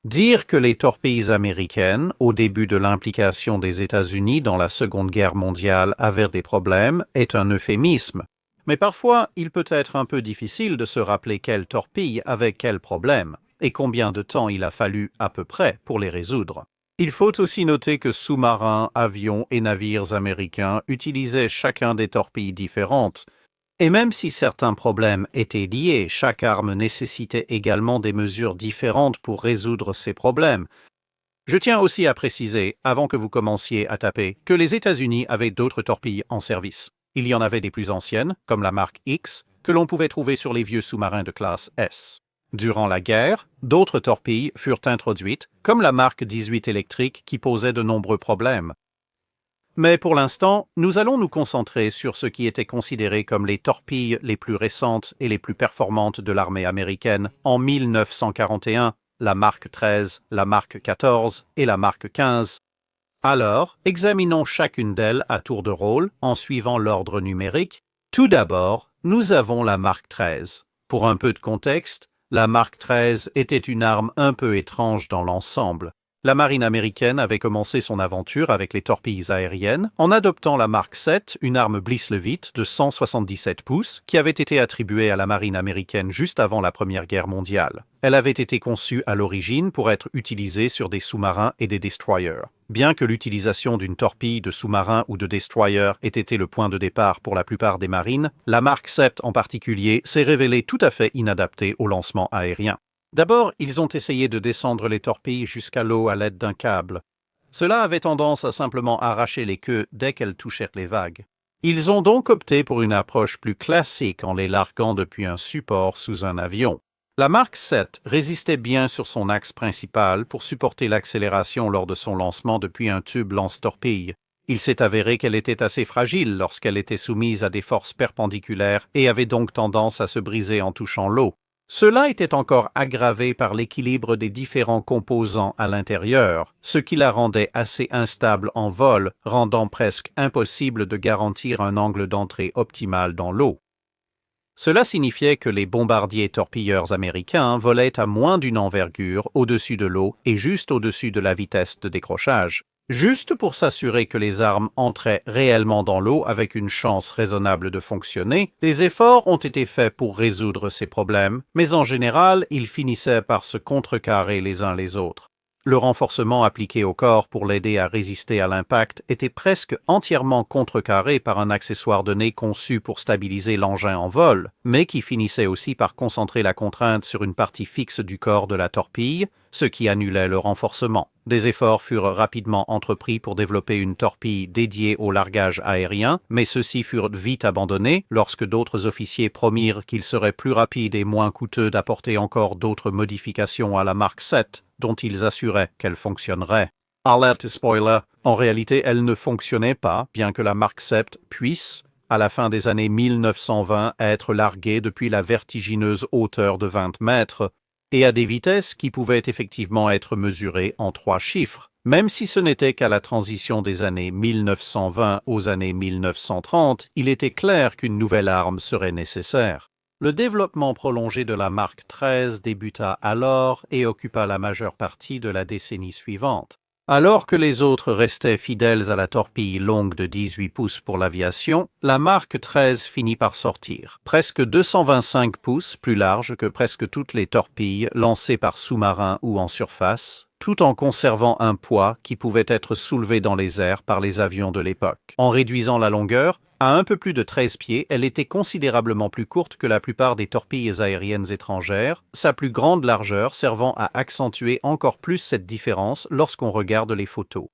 Dire que les torpilles américaines, au début de l'implication des États-Unis dans la Seconde Guerre mondiale, avaient des problèmes est un euphémisme. Mais parfois, il peut être un peu difficile de se rappeler quelle torpille avait quel problème, et combien de temps il a fallu à peu près pour les résoudre. Il faut aussi noter que sous-marins, avions et navires américains utilisaient chacun des torpilles différentes, et même si certains problèmes étaient liés, chaque arme nécessitait également des mesures différentes pour résoudre ces problèmes. Je tiens aussi à préciser, avant que vous commenciez à taper, que les États-Unis avaient d'autres torpilles en service. Il y en avait des plus anciennes, comme la marque X, que l'on pouvait trouver sur les vieux sous-marins de classe S. Durant la guerre, d'autres torpilles furent introduites, comme la marque 18 électrique qui posait de nombreux problèmes. Mais pour l'instant, nous allons nous concentrer sur ce qui était considéré comme les torpilles les plus récentes et les plus performantes de l'armée américaine en 1941, la Mark 13, la Mark 14 et la Mark 15. Alors, examinons chacune d'elles à tour de rôle en suivant l'ordre numérique. Tout d'abord, nous avons la Mark 13. Pour un peu de contexte, la Mark 13 était une arme un peu étrange dans l'ensemble. La marine américaine avait commencé son aventure avec les torpilles aériennes en adoptant la Mark 7, une arme Bliss-Leavitt de 177 pouces qui avait été attribuée à la marine américaine juste avant la Première Guerre mondiale. Elle avait été conçue à l'origine pour être utilisée sur des sous-marins et des destroyers. Bien que l'utilisation d'une torpille de sous-marin ou de destroyer ait été le point de départ pour la plupart des marines, la Mark 7 en particulier s'est révélée tout à fait inadaptée au lancement aérien. D'abord, ils ont essayé de descendre les torpilles jusqu'à l'eau à l'aide d'un câble. Cela avait tendance à simplement arracher les queues dès qu'elles touchaient les vagues. Ils ont donc opté pour une approche plus classique en les larguant depuis un support sous un avion. La Mark 7 résistait bien sur son axe principal pour supporter l'accélération lors de son lancement depuis un tube lance-torpille. Il s'est avéré qu'elle était assez fragile lorsqu'elle était soumise à des forces perpendiculaires et avait donc tendance à se briser en touchant l'eau. Cela était encore aggravé par l'équilibre des différents composants à l'intérieur, ce qui la rendait assez instable en vol, rendant presque impossible de garantir un angle d'entrée optimal dans l'eau. Cela signifiait que les bombardiers torpilleurs américains volaient à moins d'une envergure au-dessus de l'eau et juste au-dessus de la vitesse de décrochage. Juste pour s'assurer que les armes entraient réellement dans l'eau avec une chance raisonnable de fonctionner, des efforts ont été faits pour résoudre ces problèmes, mais en général, ils finissaient par se contrecarrer les uns les autres. Le renforcement appliqué au corps pour l'aider à résister à l'impact était presque entièrement contrecarré par un accessoire de nez conçu pour stabiliser l'engin en vol, mais qui finissait aussi par concentrer la contrainte sur une partie fixe du corps de la torpille, ce qui annulait le renforcement. Des efforts furent rapidement entrepris pour développer une torpille dédiée au largage aérien, mais ceux-ci furent vite abandonnés lorsque d'autres officiers promirent qu'il serait plus rapide et moins coûteux d'apporter encore d'autres modifications à la Mark 7, dont ils assuraient qu'elle fonctionnerait. Alerte spoiler, en réalité elle ne fonctionnait pas, bien que la Mark 7 puisse, à la fin des années 1920, être larguée depuis la vertigineuse hauteur de 20 mètres, et à des vitesses qui pouvaient effectivement être mesurées en 3 chiffres, même si ce n'était qu'à la transition des années 1920 aux années 1930, il était clair qu'une nouvelle arme serait nécessaire. Le développement prolongé de la Mark 13 débuta alors et occupa la majeure partie de la décennie suivante. Alors que les autres restaient fidèles à la torpille longue de 18 pouces pour l'aviation, la Mark 13 finit par sortir, presque 225 pouces plus large que presque toutes les torpilles lancées par sous-marins ou en surface, tout en conservant un poids qui pouvait être soulevé dans les airs par les avions de l'époque. En réduisant la longueur, à un peu plus de 13 pieds, elle était considérablement plus courte que la plupart des torpilles aériennes étrangères, sa plus grande largeur servant à accentuer encore plus cette différence lorsqu'on regarde les photos.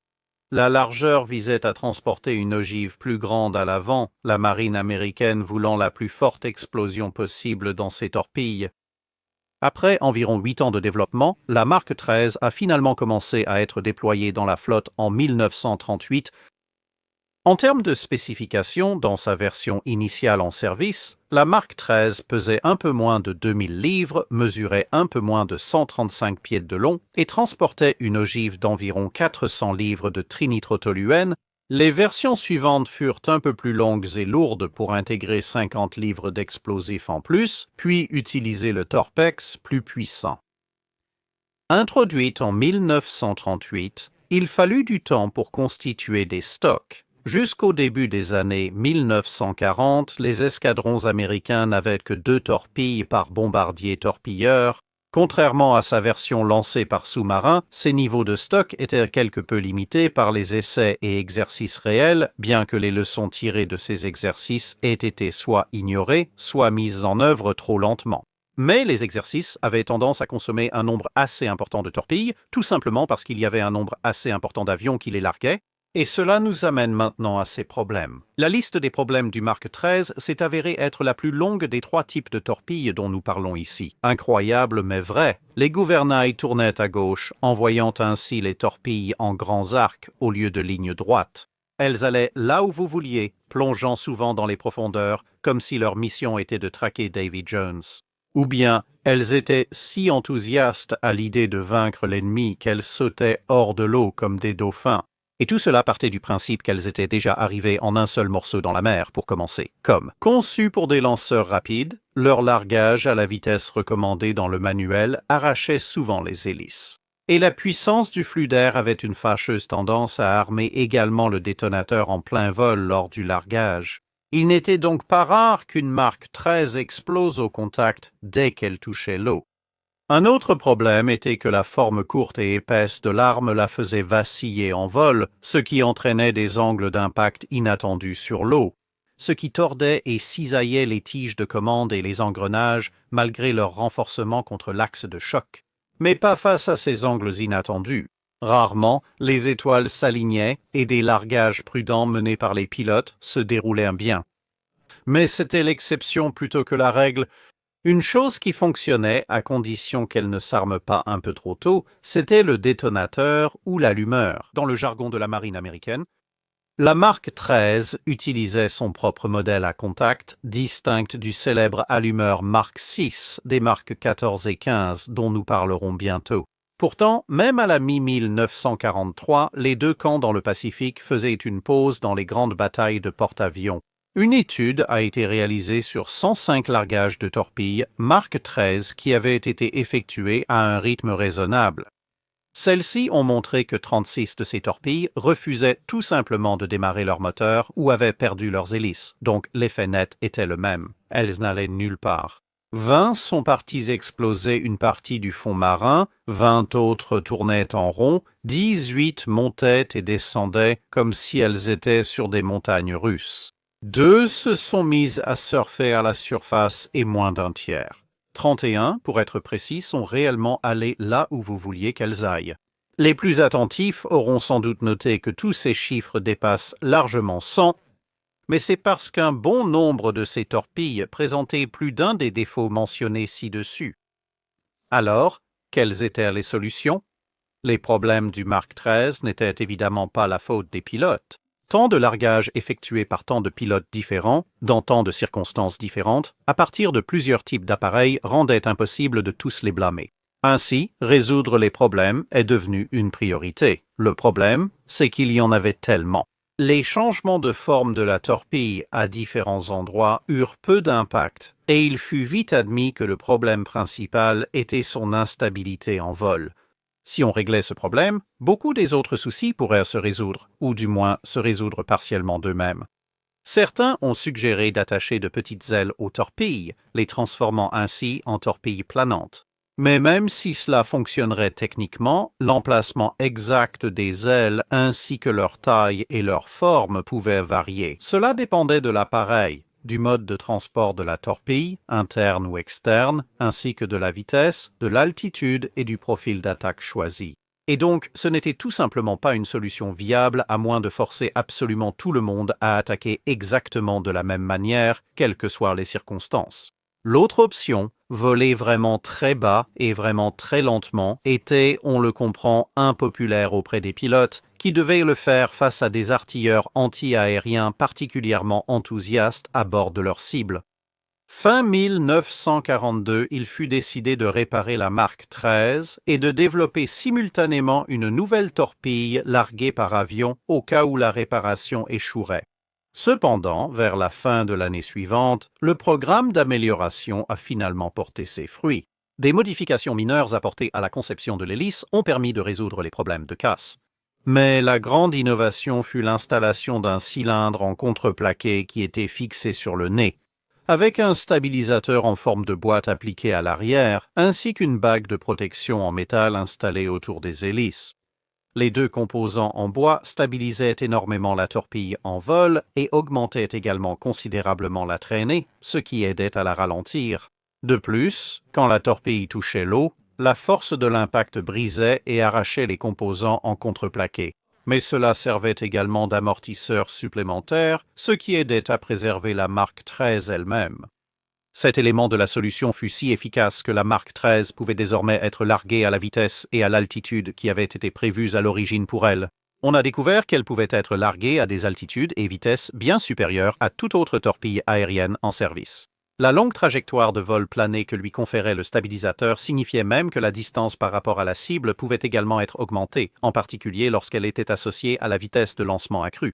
La largeur visait à transporter une ogive plus grande à l'avant, la marine américaine voulant la plus forte explosion possible dans ses torpilles. Après environ 8 ans de développement, la Mark 13 a finalement commencé à être déployée dans la flotte en 1938. En termes de spécifications, dans sa version initiale en service, la Mark 13 pesait un peu moins de 2000 livres, mesurait un peu moins de 135 pieds de long et transportait une ogive d'environ 400 livres de trinitrotoluène. Les versions suivantes furent un peu plus longues et lourdes pour intégrer 50 livres d'explosifs en plus, puis utiliser le Torpex plus puissant. Introduite en 1938, il fallut du temps pour constituer des stocks. Jusqu'au début des années 1940, les escadrons américains n'avaient que 2 torpilles par bombardier-torpilleur. Contrairement à sa version lancée par sous-marin, ces niveaux de stock étaient quelque peu limités par les essais et exercices réels, bien que les leçons tirées de ces exercices aient été soit ignorées, soit mises en œuvre trop lentement. Mais les exercices avaient tendance à consommer un nombre assez important de torpilles, tout simplement parce qu'il y avait un nombre assez important d'avions qui les larguaient. Et cela nous amène maintenant à ces problèmes. La liste des problèmes du Mark XIII s'est avérée être la plus longue des 3 types de torpilles dont nous parlons ici. Incroyable mais vrai. Les gouvernails tournaient à gauche, envoyant ainsi les torpilles en grands arcs au lieu de lignes droites. Elles allaient là où vous vouliez, plongeant souvent dans les profondeurs, comme si leur mission était de traquer Davy Jones. Ou bien, elles étaient si enthousiastes à l'idée de vaincre l'ennemi qu'elles sautaient hors de l'eau comme des dauphins. Et tout cela partait du principe qu'elles étaient déjà arrivées en un seul morceau dans la mer pour commencer. Comme conçues pour des lanceurs rapides, leur largage à la vitesse recommandée dans le manuel arrachait souvent les hélices. Et la puissance du flux d'air avait une fâcheuse tendance à armer également le détonateur en plein vol lors du largage. Il n'était donc pas rare qu'une Mark XIII explose au contact dès qu'elle touchait l'eau. Un autre problème était que la forme courte et épaisse de l'arme la faisait vaciller en vol, ce qui entraînait des angles d'impact inattendus sur l'eau, ce qui tordait et cisaillait les tiges de commande et les engrenages malgré leur renforcement contre l'axe de choc. Mais pas face à ces angles inattendus. Rarement, les étoiles s'alignaient et des largages prudents menés par les pilotes se déroulaient bien. Mais c'était l'exception plutôt que la règle. Une chose qui fonctionnait, à condition qu'elle ne s'arme pas un peu trop tôt, c'était le détonateur ou l'allumeur. Dans le jargon de la marine américaine, la Mark XIII utilisait son propre modèle à contact, distinct du célèbre allumeur Mark VI des Mark XIV et XV dont nous parlerons bientôt. Pourtant, même à la mi-1943, les 2 camps dans le Pacifique faisaient une pause dans les grandes batailles de porte-avions. Une étude a été réalisée sur 105 largages de torpilles Mark XIII qui avaient été effectués à un rythme raisonnable. Celles-ci ont montré que 36 de ces torpilles refusaient tout simplement de démarrer leur moteur ou avaient perdu leurs hélices, donc l'effet net était le même. Elles n'allaient nulle part. 20 sont parties exploser une partie du fond marin, 20 autres tournaient en rond, 18 montaient et descendaient comme si elles étaient sur des montagnes russes. 2 se sont mises à surfer à la surface et moins d'un tiers. 31, pour être précis, sont réellement allées là où vous vouliez qu'elles aillent. Les plus attentifs auront sans doute noté que tous ces chiffres dépassent largement 100, mais c'est parce qu'un bon nombre de ces torpilles présentaient plus d'un des défauts mentionnés ci-dessus. Alors, quelles étaient les solutions? Les problèmes du Mark XIII n'étaient évidemment pas la faute des pilotes. Tant de largages effectués par tant de pilotes différents, dans tant de circonstances différentes, à partir de plusieurs types d'appareils rendait impossible de tous les blâmer. Ainsi, résoudre les problèmes est devenu une priorité. Le problème, c'est qu'il y en avait tellement. Les changements de forme de la torpille à différents endroits eurent peu d'impact, et il fut vite admis que le problème principal était son instabilité en vol. Si on réglait ce problème, beaucoup des autres soucis pourraient se résoudre, ou du moins se résoudre partiellement d'eux-mêmes. Certains ont suggéré d'attacher de petites ailes aux torpilles, les transformant ainsi en torpilles planantes. Mais même si cela fonctionnerait techniquement, l'emplacement exact des ailes ainsi que leur taille et leur forme pouvaient varier. Cela dépendait de l'appareil, du mode de transport de la torpille, interne ou externe, ainsi que de la vitesse, de l'altitude et du profil d'attaque choisi. Et donc, ce n'était tout simplement pas une solution viable à moins de forcer absolument tout le monde à attaquer exactement de la même manière, quelles que soient les circonstances. L'autre option, voler vraiment très bas et vraiment très lentement, était, on le comprend, impopulaire auprès des pilotes, qui devaient le faire face à des artilleurs anti-aériens particulièrement enthousiastes à bord de leur cible. Fin 1942, il fut décidé de réparer la Mark XIII et de développer simultanément une nouvelle torpille larguée par avion au cas où la réparation échouerait. Cependant, vers la fin de l'année suivante, le programme d'amélioration a finalement porté ses fruits. Des modifications mineures apportées à la conception de l'hélice ont permis de résoudre les problèmes de casse. Mais la grande innovation fut l'installation d'un cylindre en contreplaqué qui était fixé sur le nez, avec un stabilisateur en forme de boîte appliqué à l'arrière, ainsi qu'une bague de protection en métal installée autour des hélices. Les deux composants en bois stabilisaient énormément la torpille en vol et augmentaient également considérablement la traînée, ce qui aidait à la ralentir. De plus, quand la torpille touchait l'eau, la force de l'impact brisait et arrachait les composants en contreplaqué. Mais cela servait également d'amortisseur supplémentaire, ce qui aidait à préserver la Mark XIII elle-même. Cet élément de la solution fut si efficace que la Mark XIII pouvait désormais être larguée à la vitesse et à l'altitude qui avaient été prévues à l'origine pour elle. On a découvert qu'elle pouvait être larguée à des altitudes et vitesses bien supérieures à toute autre torpille aérienne en service. La longue trajectoire de vol plané que lui conférait le stabilisateur signifiait même que la distance par rapport à la cible pouvait également être augmentée, en particulier lorsqu'elle était associée à la vitesse de lancement accrue.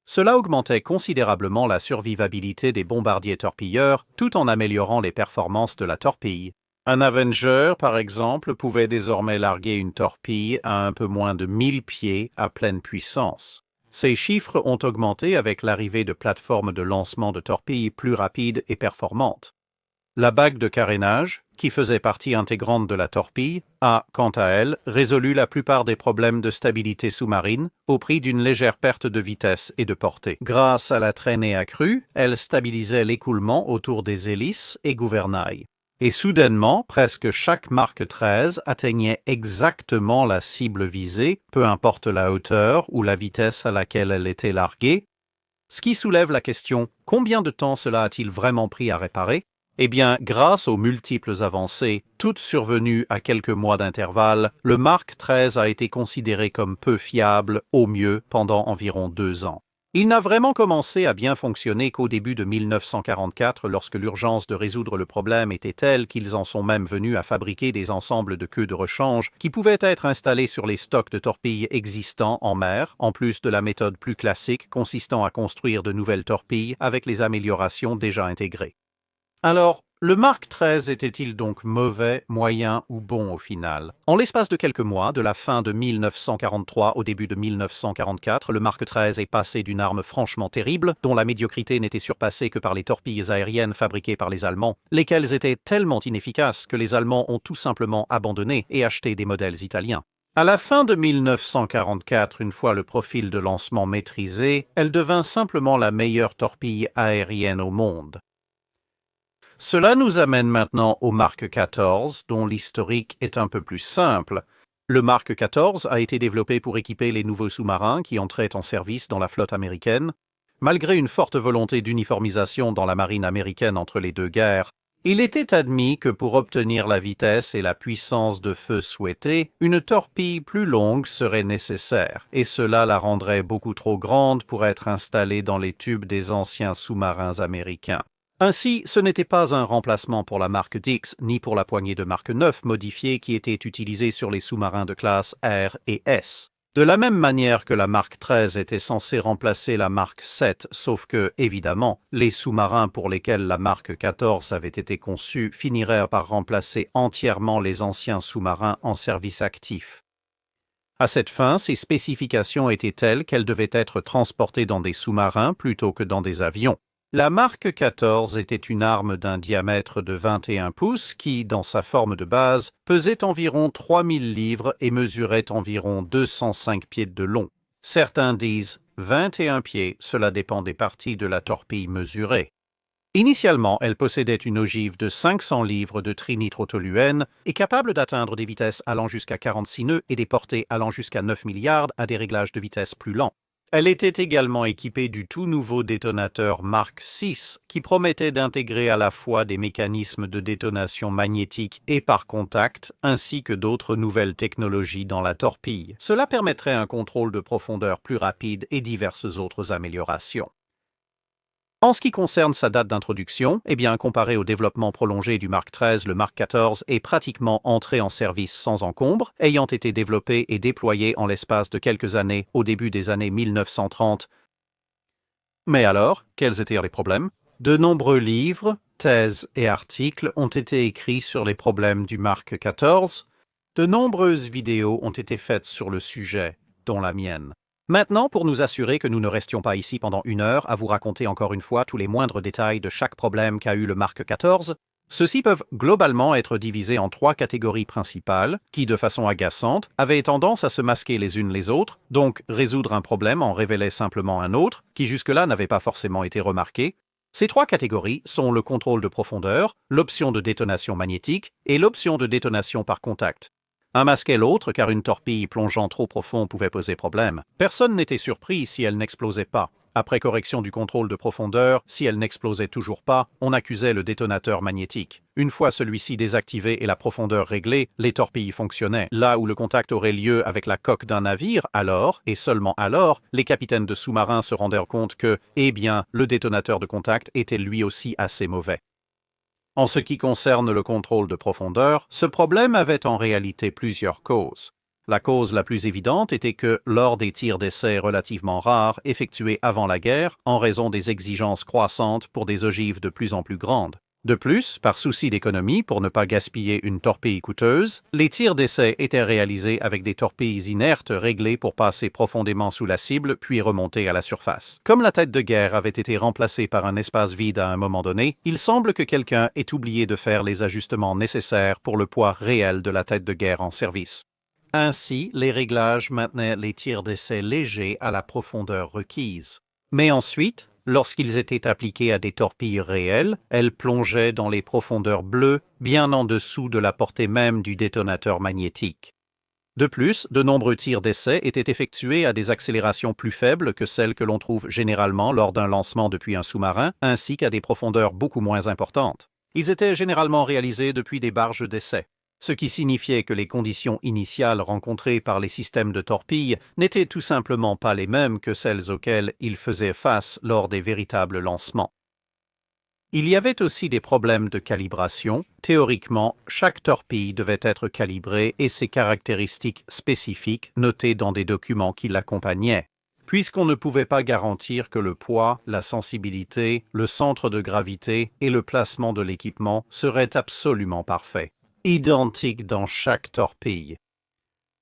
Cela augmentait considérablement la survivabilité des bombardiers torpilleurs, tout en améliorant les performances de la torpille. Un Avenger, par exemple, pouvait désormais larguer une torpille à un peu moins de 1000 pieds à pleine puissance. Ces chiffres ont augmenté avec l'arrivée de plateformes de lancement de torpilles plus rapides et performantes. La bague de carénage, qui faisait partie intégrante de la torpille, a, quant à elle, résolu la plupart des problèmes de stabilité sous-marine au prix d'une légère perte de vitesse et de portée. Grâce à la traînée accrue, elle stabilisait l'écoulement autour des hélices et gouvernails. Et soudainement, presque chaque Mark XIII atteignait exactement la cible visée, peu importe la hauteur ou la vitesse à laquelle elle était larguée. Ce qui soulève la question, combien de temps cela a-t-il vraiment pris à réparer? Eh bien, grâce aux multiples avancées, toutes survenues à quelques mois d'intervalle, le Mark XIII a été considéré comme peu fiable, au mieux, pendant environ 2 ans. Il n'a vraiment commencé à bien fonctionner qu'au début de 1944, lorsque l'urgence de résoudre le problème était telle qu'ils en sont même venus à fabriquer des ensembles de queues de rechange qui pouvaient être installés sur les stocks de torpilles existants en mer, en plus de la méthode plus classique consistant à construire de nouvelles torpilles avec les améliorations déjà intégrées. Alors, le Mark XIII était-il donc mauvais, moyen ou bon au final? En l'espace de quelques mois, de la fin de 1943 au début de 1944, le Mark XIII est passé d'une arme franchement terrible, dont la médiocrité n'était surpassée que par les torpilles aériennes fabriquées par les Allemands, lesquelles étaient tellement inefficaces que les Allemands ont tout simplement abandonné et acheté des modèles italiens. À la fin de 1944, une fois le profil de lancement maîtrisé, elle devint simplement la meilleure torpille aérienne au monde. Cela nous amène maintenant au Mark XIV, dont l'historique est un peu plus simple. Le Mark XIV a été développé pour équiper les nouveaux sous-marins qui entraient en service dans la flotte américaine. Malgré une forte volonté d'uniformisation dans la marine américaine entre les deux guerres, il était admis que pour obtenir la vitesse et la puissance de feu souhaitées, une torpille plus longue serait nécessaire, et cela la rendrait beaucoup trop grande pour être installée dans les tubes des anciens sous-marins américains. Ainsi, ce n'était pas un remplacement pour la marque Dix ni pour la poignée de marque 9 modifiée qui était utilisée sur les sous-marins de classe R et S. De la même manière que la marque 13 était censée remplacer la marque 7, sauf que, évidemment, les sous-marins pour lesquels la marque 14 avait été conçue finiraient par remplacer entièrement les anciens sous-marins en service actif. À cette fin, ces spécifications étaient telles qu'elles devaient être transportées dans des sous-marins plutôt que dans des avions. La marque 14 était une arme d'un diamètre de 21 pouces qui, dans sa forme de base, pesait environ 3000 livres et mesurait environ 205 pieds de long. Certains disent 21 pieds, cela dépend des parties de la torpille mesurée. Initialement, elle possédait une ogive de 500 livres de trinitrotoluène et capable d'atteindre des vitesses allant jusqu'à 46 nœuds et des portées allant jusqu'à 9 milliards à des réglages de vitesse plus lents. Elle était également équipée du tout nouveau détonateur Mark VI, qui promettait d'intégrer à la fois des mécanismes de détonation magnétique et par contact, ainsi que d'autres nouvelles technologies dans la torpille. Cela permettrait un contrôle de profondeur plus rapide et diverses autres améliorations. En ce qui concerne sa date d'introduction, comparé au développement prolongé du Mark XIII, le Mark XIV est pratiquement entré en service sans encombre, ayant été développé et déployé en l'espace de quelques années au début des années 1930. Mais alors, quels étaient les problèmes? De nombreux livres, thèses et articles ont été écrits sur les problèmes du Mark 14. De nombreuses vidéos ont été faites sur le sujet, dont la mienne. Maintenant, pour nous assurer que nous ne restions pas ici pendant 1 heure à vous raconter encore une fois tous les moindres détails de chaque problème qu'a eu le Mark 14, ceux-ci peuvent globalement être divisés en 3 catégories principales qui, de façon agaçante, avaient tendance à se masquer les unes les autres, donc résoudre un problème en révélait simplement un autre, qui jusque-là n'avait pas forcément été remarqué. Ces 3 catégories sont le contrôle de profondeur, l'option de détonation magnétique et l'option de détonation par contact. Un masquait l'autre car une torpille plongeant trop profond pouvait poser problème. Personne n'était surpris si elle n'explosait pas. Après correction du contrôle de profondeur, si elle n'explosait toujours pas, on accusait le détonateur magnétique. Une fois celui-ci désactivé et la profondeur réglée, les torpilles fonctionnaient. Là où le contact aurait lieu avec la coque d'un navire, alors, et seulement alors, les capitaines de sous-marins se rendirent compte que, eh bien, le détonateur de contact était lui aussi assez mauvais. En ce qui concerne le contrôle de profondeur, ce problème avait en réalité plusieurs causes. La cause la plus évidente était que, lors des tirs d'essai relativement rares effectués avant la guerre, en raison des exigences croissantes pour des ogives de plus en plus grandes. De plus, par souci d'économie pour ne pas gaspiller une torpille coûteuse, les tirs d'essai étaient réalisés avec des torpilles inertes réglées pour passer profondément sous la cible puis remonter à la surface. Comme la tête de guerre avait été remplacée par un espace vide à un moment donné, il semble que quelqu'un ait oublié de faire les ajustements nécessaires pour le poids réel de la tête de guerre en service. Ainsi, les réglages maintenaient les tirs d'essai légers à la profondeur requise. Mais ensuite, lorsqu'ils étaient appliqués à des torpilles réelles, elles plongeaient dans les profondeurs bleues, bien en dessous de la portée même du détonateur magnétique. De plus, de nombreux tirs d'essai étaient effectués à des accélérations plus faibles que celles que l'on trouve généralement lors d'un lancement depuis un sous-marin, ainsi qu'à des profondeurs beaucoup moins importantes. Ils étaient généralement réalisés depuis des barges d'essai, ce qui signifiait que les conditions initiales rencontrées par les systèmes de torpilles n'étaient tout simplement pas les mêmes que celles auxquelles ils faisaient face lors des véritables lancements. Il y avait aussi des problèmes de calibration. Théoriquement, chaque torpille devait être calibrée et ses caractéristiques spécifiques notées dans des documents qui l'accompagnaient. Puisqu'on ne pouvait pas garantir que le poids, la sensibilité, le centre de gravité et le placement de l'équipement seraient absolument parfaits, identiques dans chaque torpille.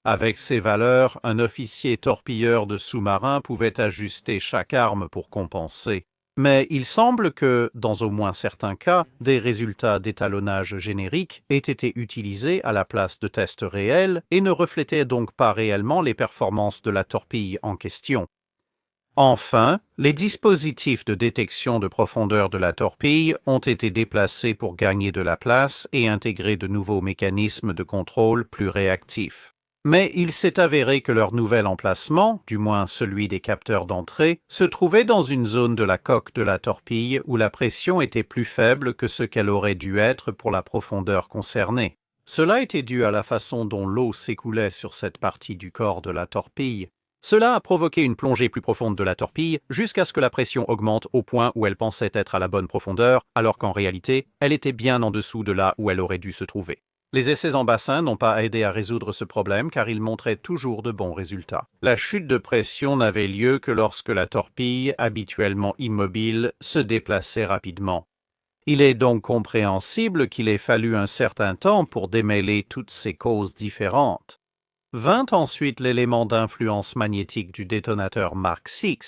Avec ces valeurs, un officier torpilleur de sous-marin pouvait ajuster chaque arme pour compenser. Mais il semble que, dans au moins certains cas, des résultats d'étalonnage génériques aient été utilisés à la place de tests réels et ne reflétaient donc pas réellement les performances de la torpille en question. Enfin, les dispositifs de détection de profondeur de la torpille ont été déplacés pour gagner de la place et intégrer de nouveaux mécanismes de contrôle plus réactifs. Mais il s'est avéré que leur nouvel emplacement, du moins celui des capteurs d'entrée, se trouvait dans une zone de la coque de la torpille où la pression était plus faible que ce qu'elle aurait dû être pour la profondeur concernée. Cela était dû à la façon dont l'eau s'écoulait sur cette partie du corps de la torpille. Cela a provoqué une plongée plus profonde de la torpille jusqu'à ce que la pression augmente au point où elle pensait être à la bonne profondeur, alors qu'en réalité, elle était bien en dessous de là où elle aurait dû se trouver. Les essais en bassin n'ont pas aidé à résoudre ce problème car ils montraient toujours de bons résultats. La chute de pression n'avait lieu que lorsque la torpille, habituellement immobile, se déplaçait rapidement. Il est donc compréhensible qu'il ait fallu un certain temps pour démêler toutes ces causes différentes. Vint ensuite l'élément d'influence magnétique du détonateur Mark VI.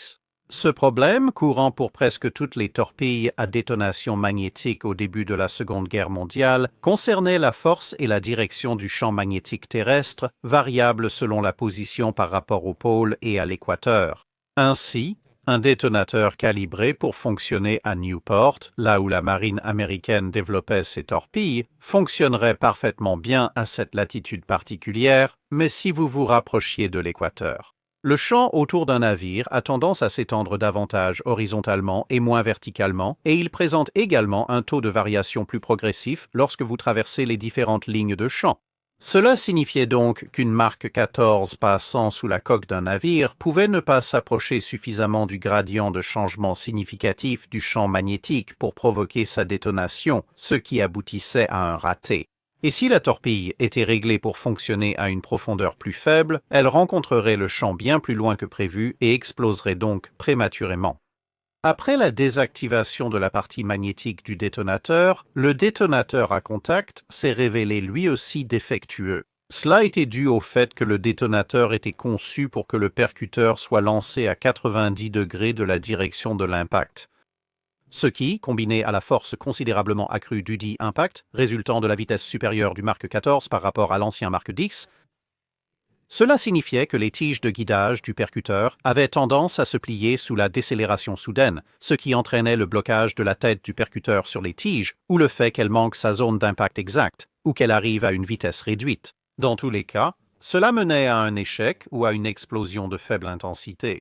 Ce problème, courant pour presque toutes les torpilles à détonation magnétique au début de la Seconde Guerre mondiale, concernait la force et la direction du champ magnétique terrestre, variables selon la position par rapport au pôle et à l'équateur. Ainsi, un détonateur calibré pour fonctionner à Newport, là où la marine américaine développait ses torpilles, fonctionnerait parfaitement bien à cette latitude particulière, mais si vous vous rapprochiez de l'équateur. Le champ autour d'un navire a tendance à s'étendre davantage horizontalement et moins verticalement, et il présente également un taux de variation plus progressif lorsque vous traversez les différentes lignes de champ. Cela signifiait donc qu'une Mark 14 passant sous la coque d'un navire pouvait ne pas s'approcher suffisamment du gradient de changement significatif du champ magnétique pour provoquer sa détonation, ce qui aboutissait à un raté. Et si la torpille était réglée pour fonctionner à une profondeur plus faible, elle rencontrerait le champ bien plus loin que prévu et exploserait donc prématurément. Après la désactivation de la partie magnétique du détonateur, le détonateur à contact s'est révélé lui aussi défectueux. Cela était dû au fait que le détonateur était conçu pour que le percuteur soit lancé à 90 degrés de la direction de l'impact. Ce qui, combiné à la force considérablement accrue du dit impact, résultant de la vitesse supérieure du Mark 14 par rapport à l'ancien Mark 10, cela signifiait que les tiges de guidage du percuteur avaient tendance à se plier sous la décélération soudaine, ce qui entraînait le blocage de la tête du percuteur sur les tiges ou le fait qu'elle manque sa zone d'impact exacte ou qu'elle arrive à une vitesse réduite. Dans tous les cas, cela menait à un échec ou à une explosion de faible intensité.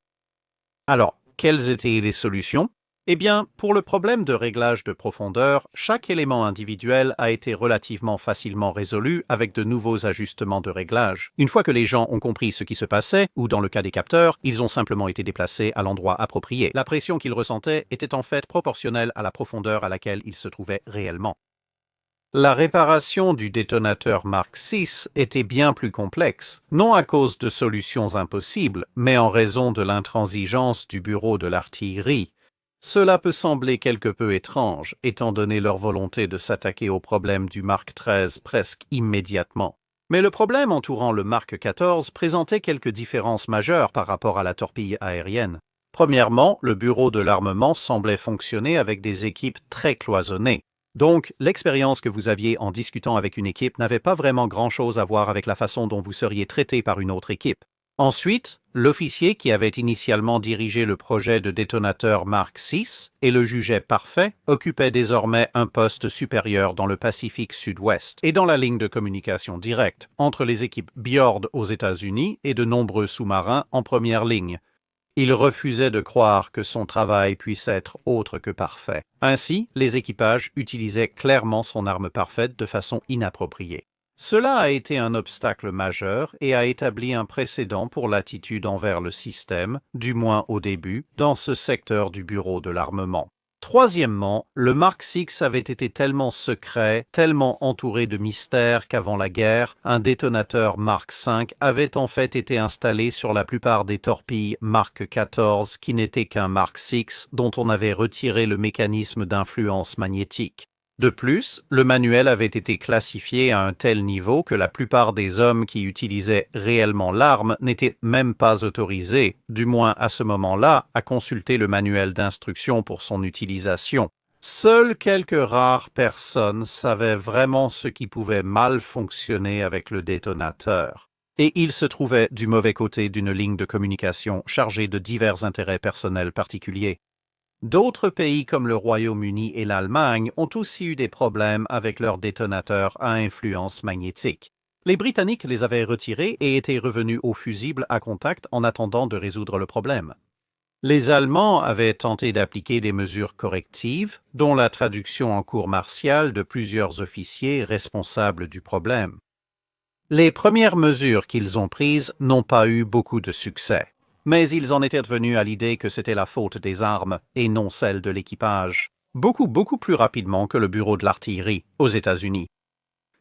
Alors, quelles étaient les solutions? Eh bien, pour le problème de réglage de profondeur, chaque élément individuel a été relativement facilement résolu avec de nouveaux ajustements de réglage. Une fois que les gens ont compris ce qui se passait, ou dans le cas des capteurs, ils ont simplement été déplacés à l'endroit approprié. La pression qu'ils ressentaient était en fait proportionnelle à la profondeur à laquelle ils se trouvaient réellement. La réparation du détonateur Mark VI était bien plus complexe, non à cause de solutions impossibles, mais en raison de l'intransigeance du bureau de l'artillerie. Cela peut sembler quelque peu étrange, étant donné leur volonté de s'attaquer au problème du Mark XIII presque immédiatement. Mais le problème entourant le Mark XIV présentait quelques différences majeures par rapport à la torpille aérienne. Premièrement, le bureau de l'armement semblait fonctionner avec des équipes très cloisonnées. Donc, l'expérience que vous aviez en discutant avec une équipe n'avait pas vraiment grand-chose à voir avec la façon dont vous seriez traité par une autre équipe. Ensuite, l'officier qui avait initialement dirigé le projet de détonateur Mark VI et le jugeait parfait occupait désormais un poste supérieur dans le Pacifique Sud-Ouest et dans la ligne de communication directe entre les équipes Bjord aux États-Unis et de nombreux sous-marins en première ligne. Il refusait de croire que son travail puisse être autre que parfait. Ainsi, les équipages utilisaient clairement son arme parfaite de façon inappropriée. Cela a été un obstacle majeur et a établi un précédent pour l'attitude envers le système, du moins au début, dans ce secteur du bureau de l'armement. Troisièmement, le Mark VI avait été tellement secret, tellement entouré de mystères qu'avant la guerre, un détonateur Mark V avait en fait été installé sur la plupart des torpilles Mark XIV qui n'étaient qu'un Mark VI dont on avait retiré le mécanisme d'influence magnétique. De plus, le manuel avait été classifié à un tel niveau que la plupart des hommes qui utilisaient réellement l'arme n'étaient même pas autorisés, du moins à ce moment-là, à consulter le manuel d'instruction pour son utilisation. Seules quelques rares personnes savaient vraiment ce qui pouvait mal fonctionner avec le détonateur. Et ils se trouvaient du mauvais côté d'une ligne de communication chargée de divers intérêts personnels particuliers. D'autres pays comme le Royaume-Uni et l'Allemagne ont aussi eu des problèmes avec leurs détonateurs à influence magnétique. Les Britanniques les avaient retirés et étaient revenus au fusible à contact en attendant de résoudre le problème. Les Allemands avaient tenté d'appliquer des mesures correctives, dont la traduction en cour martiale de plusieurs officiers responsables du problème. Les premières mesures qu'ils ont prises n'ont pas eu beaucoup de succès. Mais ils en étaient venus à l'idée que c'était la faute des armes et non celle de l'équipage, beaucoup plus rapidement que le bureau de l'artillerie aux États-Unis.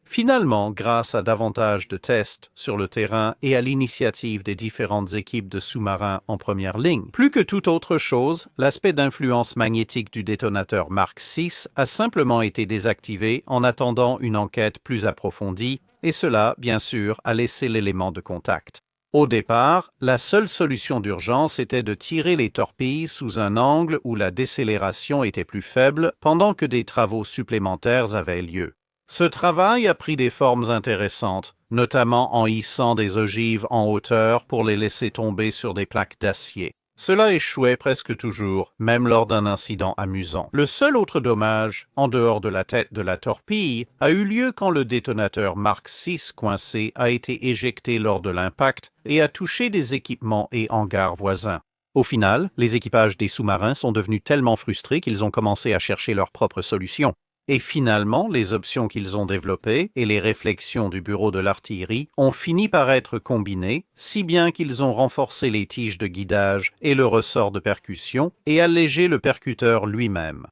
Finalement, grâce à davantage de tests sur le terrain et à l'initiative des différentes équipes de sous-marins en première ligne, plus que toute autre chose, l'aspect d'influence magnétique du détonateur Mark VI a simplement été désactivé en attendant une enquête plus approfondie, et cela, bien sûr, a laissé l'élément de contact. Au départ, la seule solution d'urgence était de tirer les torpilles sous un angle où la décélération était plus faible pendant que des travaux supplémentaires avaient lieu. Ce travail a pris des formes intéressantes, notamment en hissant des ogives en hauteur pour les laisser tomber sur des plaques d'acier. Cela échouait presque toujours, même lors d'un incident amusant. Le seul autre dommage, en dehors de la tête de la torpille, a eu lieu quand le détonateur Mark VI coincé a été éjecté lors de l'impact et a touché des équipements et hangars voisins. Au final, les équipages des sous-marins sont devenus tellement frustrés qu'ils ont commencé à chercher leur propre solution. Et finalement, les options qu'ils ont développées et les réflexions du bureau de l'artillerie ont fini par être combinées, si bien qu'ils ont renforcé les tiges de guidage et le ressort de percussion et allégé le percuteur lui-même.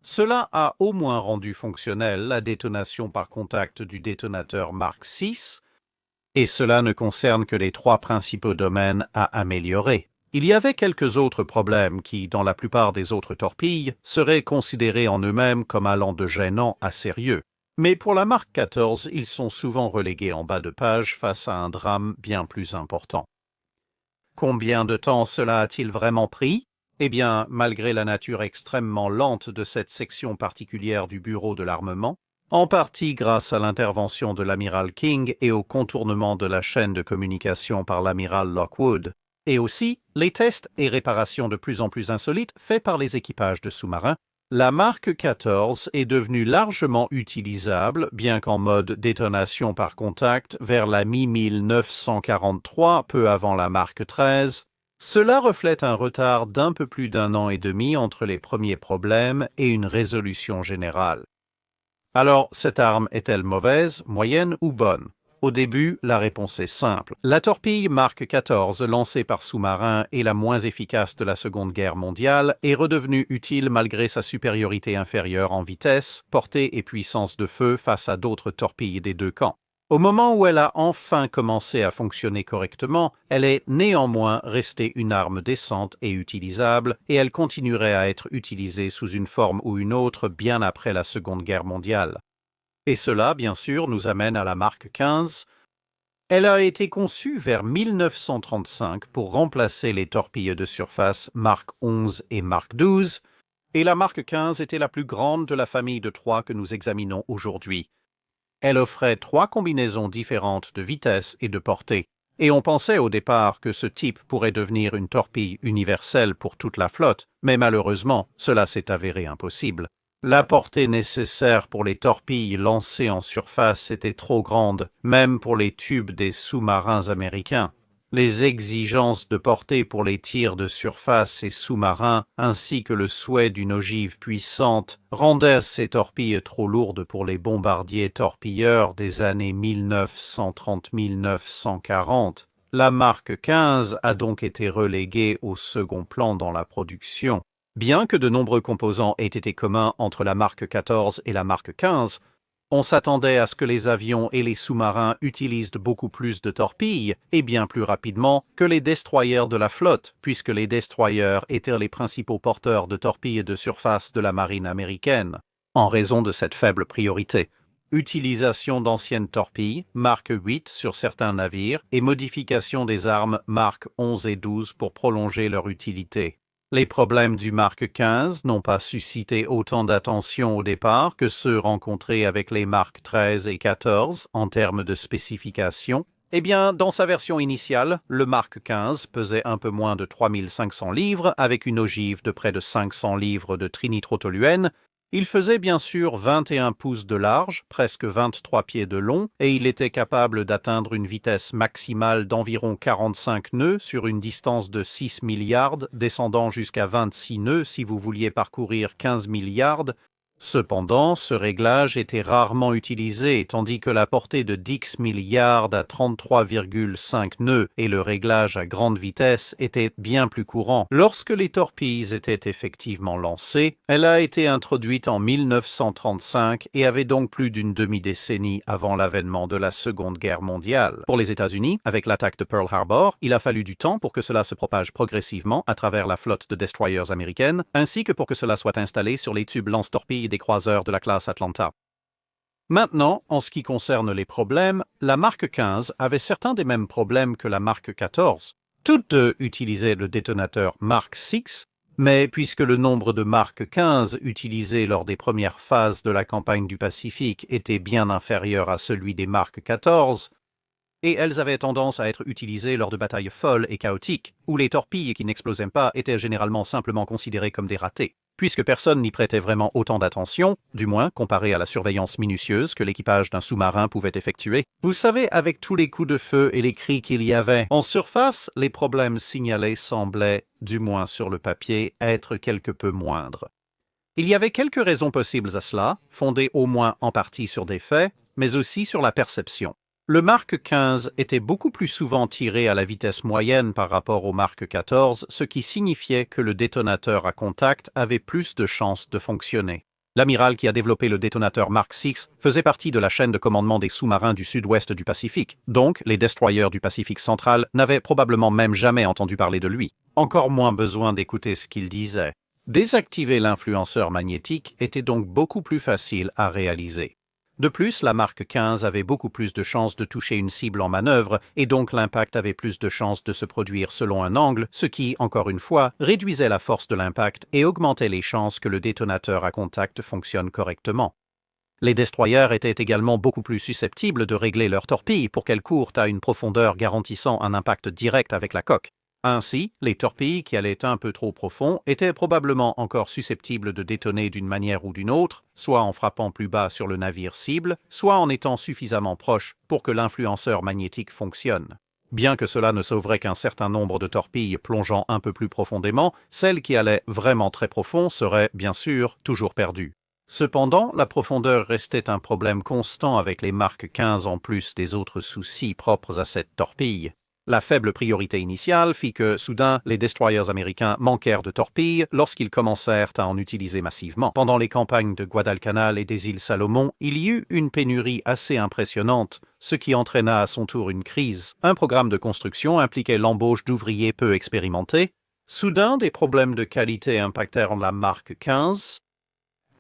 Cela a au moins rendu fonctionnelle la détonation par contact du détonateur Mark VI, et cela ne concerne que les 3 principaux domaines à améliorer. Il y avait quelques autres problèmes qui, dans la plupart des autres torpilles, seraient considérés en eux-mêmes comme allant de gênant à sérieux. Mais pour la Mark 14, ils sont souvent relégués en bas de page face à un drame bien plus important. Combien de temps cela a-t-il vraiment pris? Eh bien, malgré la nature extrêmement lente de cette section particulière du Bureau de l'armement, en partie grâce à l'intervention de l'amiral King et au contournement de la chaîne de communication par l'amiral Lockwood, et aussi les tests et réparations de plus en plus insolites faits par les équipages de sous-marins, la Mark 14 est devenue largement utilisable, bien qu'en mode détonation par contact, vers la mi-1943, peu avant la Mark 13. Cela reflète un retard d'un peu plus d'un an et demi entre les premiers problèmes et une résolution générale. Alors, cette arme est-elle mauvaise, moyenne ou bonne? Au début, la réponse est simple. La torpille Mark 14, lancée par sous-marin et la moins efficace de la Seconde Guerre mondiale, est redevenue utile malgré sa supériorité inférieure en vitesse, portée et puissance de feu face à d'autres torpilles des deux camps. Au moment où elle a enfin commencé à fonctionner correctement, elle est néanmoins restée une arme décente et utilisable, et elle continuerait à être utilisée sous une forme ou une autre bien après la Seconde Guerre mondiale. Et cela, bien sûr, nous amène à la Mark 15. Elle a été conçue vers 1935 pour remplacer les torpilles de surface Mark 11 et Mark 12, et la Mark 15 était la plus grande de la famille de trois que nous examinons aujourd'hui. Elle offrait 3 combinaisons différentes de vitesse et de portée, et on pensait au départ que ce type pourrait devenir une torpille universelle pour toute la flotte, mais malheureusement, cela s'est avéré impossible. La portée nécessaire pour les torpilles lancées en surface était trop grande, même pour les tubes des sous-marins américains. Les exigences de portée pour les tirs de surface et sous-marins, ainsi que le souhait d'une ogive puissante, rendaient ces torpilles trop lourdes pour les bombardiers torpilleurs des années 1930-1940. La Mark 15 a donc été reléguée au second plan dans la production. Bien que de nombreux composants aient été communs entre la Mark 14 et la Mark 15, on s'attendait à ce que les avions et les sous-marins utilisent beaucoup plus de torpilles et bien plus rapidement que les destroyers de la flotte, puisque les destroyers étaient les principaux porteurs de torpilles de surface de la marine américaine, en raison de cette faible priorité. Utilisation d'anciennes torpilles, Mark 8 sur certains navires, et modification des armes Mark 11 et 12 pour prolonger leur utilité. Les problèmes du Mark 15 n'ont pas suscité autant d'attention au départ que ceux rencontrés avec les Mark 13 et 14 en termes de spécifications. Eh bien, dans sa version initiale, le Mark 15 pesait un peu moins de 3500 livres avec une ogive de près de 500 livres de trinitrotoluène. Il faisait bien sûr 21 pouces de large, presque 23 pieds de long, et il était capable d'atteindre une vitesse maximale d'environ 45 nœuds sur une distance de 6 milliards, descendant jusqu'à 26 nœuds si vous vouliez parcourir 15 milliards. Cependant, ce réglage était rarement utilisé, tandis que la portée de 10 milliards à 33,5 nœuds et le réglage à grande vitesse étaient bien plus courants. Lorsque les torpilles étaient effectivement lancées, elle a été introduite en 1935 et avait donc plus d'une demi-décennie avant l'avènement de la Seconde Guerre mondiale. Pour les États-Unis, avec l'attaque de Pearl Harbor, il a fallu du temps pour que cela se propage progressivement à travers la flotte de destroyers américaine, ainsi que pour que cela soit installé sur les tubes lance-torpilles des croiseurs de la classe Atlanta. Maintenant, en ce qui concerne les problèmes, la Mark 15 avait certains des mêmes problèmes que la Mark 14. Toutes deux utilisaient le détonateur Mark 6, mais puisque le nombre de Mark 15 utilisés lors des premières phases de la campagne du Pacifique était bien inférieur à celui des Mark 14, et elles avaient tendance à être utilisées lors de batailles folles et chaotiques, où les torpilles qui n'explosaient pas étaient généralement simplement considérées comme des ratés. Puisque personne n'y prêtait vraiment autant d'attention, du moins comparé à la surveillance minutieuse que l'équipage d'un sous-marin pouvait effectuer. Vous savez, avec tous les coups de feu et les cris qu'il y avait, en surface, les problèmes signalés semblaient, du moins sur le papier, être quelque peu moindres. Il y avait quelques raisons possibles à cela, fondées au moins en partie sur des faits, mais aussi sur la perception. Le Mark 15 était beaucoup plus souvent tiré à la vitesse moyenne par rapport au Mark 14, ce qui signifiait que le détonateur à contact avait plus de chances de fonctionner. L'amiral qui a développé le détonateur Mark VI faisait partie de la chaîne de commandement des sous-marins du sud-ouest du Pacifique, donc les destroyers du Pacifique central n'avaient probablement même jamais entendu parler de lui. Encore moins besoin d'écouter ce qu'il disait. Désactiver l'influenceur magnétique était donc beaucoup plus facile à réaliser. De plus, la Mark 15 avait beaucoup plus de chances de toucher une cible en manœuvre et donc l'impact avait plus de chances de se produire selon un angle, ce qui, encore une fois, réduisait la force de l'impact et augmentait les chances que le détonateur à contact fonctionne correctement. Les destroyers étaient également beaucoup plus susceptibles de régler leurs torpilles pour qu'elles courent à une profondeur garantissant un impact direct avec la coque. Ainsi, les torpilles qui allaient un peu trop profond étaient probablement encore susceptibles de détonner d'une manière ou d'une autre, soit en frappant plus bas sur le navire cible, soit en étant suffisamment proche pour que l'influenceur magnétique fonctionne. Bien que cela ne sauverait qu'un certain nombre de torpilles plongeant un peu plus profondément, celles qui allaient vraiment très profond seraient, bien sûr, toujours perdues. Cependant, la profondeur restait un problème constant avec les Mark 15 en plus des autres soucis propres à cette torpille. La faible priorité initiale fit que, soudain, les destroyers américains manquèrent de torpilles lorsqu'ils commencèrent à en utiliser massivement. Pendant les campagnes de Guadalcanal et des îles Salomon, il y eut une pénurie assez impressionnante, ce qui entraîna à son tour une crise. Un programme de construction impliquait l'embauche d'ouvriers peu expérimentés. Soudain, des problèmes de qualité impactèrent la Mark 15.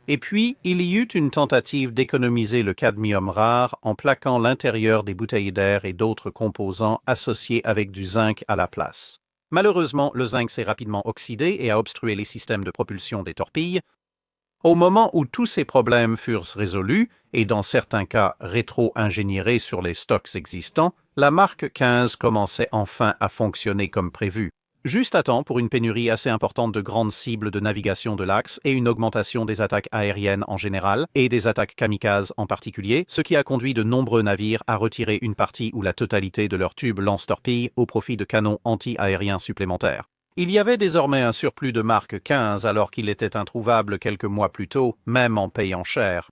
Et puis, il y eut une tentative d'économiser le cadmium rare en plaquant l'intérieur des bouteilles d'air et d'autres composants associés avec du zinc à la place. Malheureusement, le zinc s'est rapidement oxydé et a obstrué les systèmes de propulsion des torpilles. Au moment où tous ces problèmes furent résolus, et dans certains cas rétro-ingénierés sur les stocks existants, la Mark 15 commençait enfin à fonctionner comme prévu. Juste à temps pour une pénurie assez importante de grandes cibles de navigation de l'axe et une augmentation des attaques aériennes en général et des attaques kamikazes en particulier, ce qui a conduit de nombreux navires à retirer une partie ou la totalité de leurs tubes lance-torpilles au profit de canons anti-aériens supplémentaires. Il y avait désormais un surplus de Mark 15 alors qu'il était introuvable quelques mois plus tôt, même en payant cher.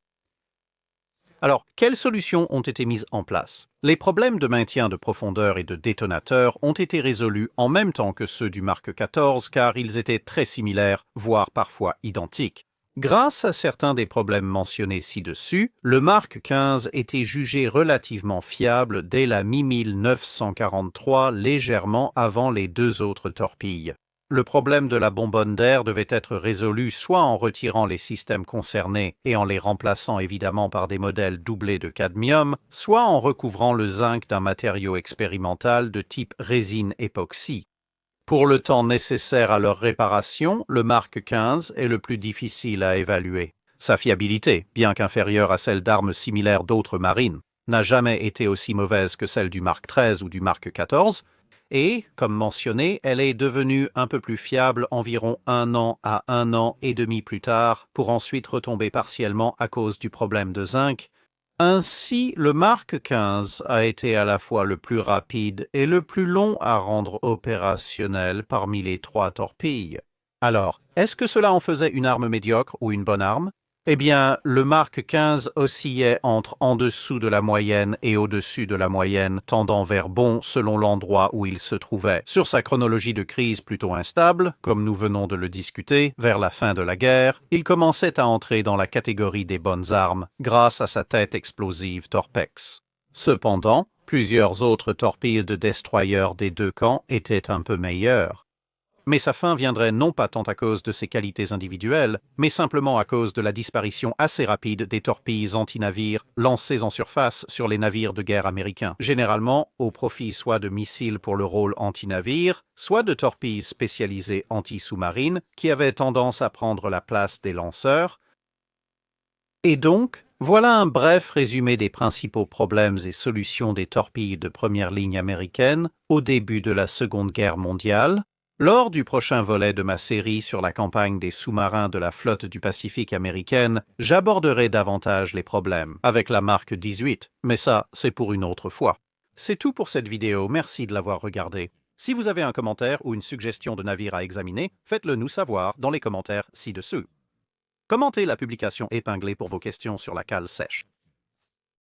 Alors, quelles solutions ont été mises en place? Les problèmes de maintien de profondeur et de détonateur ont été résolus en même temps que ceux du Mark 14 car ils étaient très similaires, voire parfois identiques. Grâce à certains des problèmes mentionnés ci-dessus, le Mark 15 était jugé relativement fiable dès la mi-1943, légèrement avant les deux autres torpilles. Le problème de la bonbonne d'air devait être résolu soit en retirant les systèmes concernés et en les remplaçant évidemment par des modèles doublés de cadmium, soit en recouvrant le zinc d'un matériau expérimental de type résine époxy. Pour le temps nécessaire à leur réparation, le Mark 15 est le plus difficile à évaluer. Sa fiabilité, bien qu'inférieure à celle d'armes similaires d'autres marines, n'a jamais été aussi mauvaise que celle du Mark 13 ou du Mark 14, et, comme mentionné, elle est devenue un peu plus fiable environ 1 an à 1 an et demi plus tard, pour ensuite retomber partiellement à cause du problème de zinc. Ainsi, le Mark 15 a été à la fois le plus rapide et le plus long à rendre opérationnel parmi les trois torpilles. Alors, est-ce que cela en faisait une arme médiocre ou une bonne arme? Eh bien, le Mark 15 oscillait entre en dessous de la moyenne et au-dessus de la moyenne, tendant vers bon selon l'endroit où il se trouvait. Sur sa chronologie de crise plutôt instable, comme nous venons de le discuter, vers la fin de la guerre, il commençait à entrer dans la catégorie des bonnes armes, grâce à sa tête explosive Torpex. Cependant, plusieurs autres torpilles de destroyers des deux camps étaient un peu meilleures. Mais sa fin viendrait non pas tant à cause de ses qualités individuelles, mais simplement à cause de la disparition assez rapide des torpilles anti-navires lancées en surface sur les navires de guerre américains, généralement au profit soit de missiles pour le rôle anti-navire, soit de torpilles spécialisées anti-sous-marines qui avaient tendance à prendre la place des lanceurs. Et donc, voilà un bref résumé des principaux problèmes et solutions des torpilles de première ligne américaines au début de la Seconde Guerre mondiale. Lors du prochain volet de ma série sur la campagne des sous-marins de la flotte du Pacifique américaine, j'aborderai davantage les problèmes avec la Mark 18, mais ça, c'est pour une autre fois. C'est tout pour cette vidéo, merci de l'avoir regardée. Si vous avez un commentaire ou une suggestion de navire à examiner, faites-le nous savoir dans les commentaires ci-dessous. Commentez la publication épinglée pour vos questions sur la cale sèche.